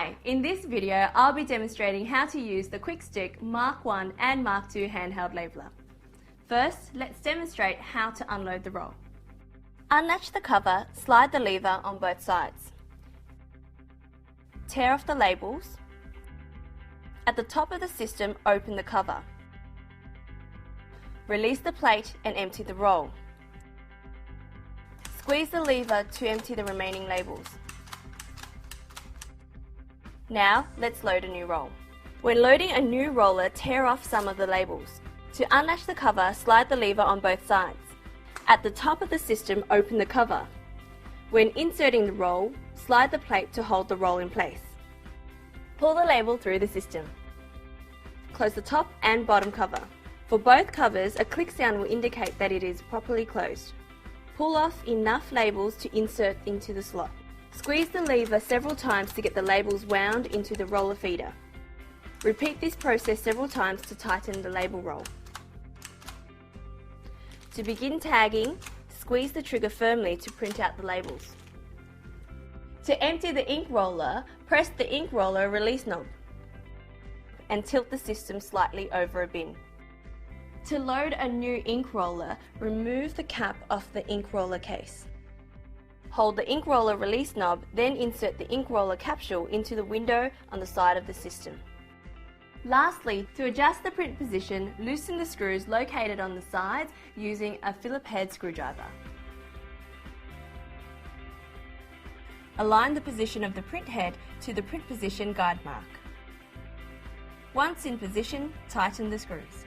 Hi, in this video I'll be demonstrating how to use the QuikStik Mark 1 and Mark 2 handheld labeler. First, let's demonstrate how to unload the roll. Unlatch the cover, slide the lever on both sides. Tear off the labels. At the top of the system, open the cover. Release the plate and empty the roll. Squeeze the lever to empty the remaining labels. Now, let's load a new roll. When loading a new roller, tear off some of the labels. To unlatch the cover, slide the lever on both sides. At the top of the system, open the cover. When inserting the roll, slide the plate to hold the roll in place. Pull the label through the system. Close the top and bottom cover. For both covers, a click sound will indicate that it is properly closed. Pull off enough labels to insert into the slot. Squeeze the lever several times to get the labels wound into the roller feeder. Repeat this process several times to tighten the label roll. To begin tagging, squeeze the trigger firmly to print out the labels. To empty the ink roller, press the ink roller release knob and tilt the system slightly over a bin. To load a new ink roller, remove the cap off the ink roller case. Hold the ink roller release knob, then insert the ink roller capsule into the window on the side of the system. Lastly, to adjust the print position, loosen the screws located on the sides using a Phillips head screwdriver. Align the position of the print head to the print position guide mark. Once in position, tighten the screws.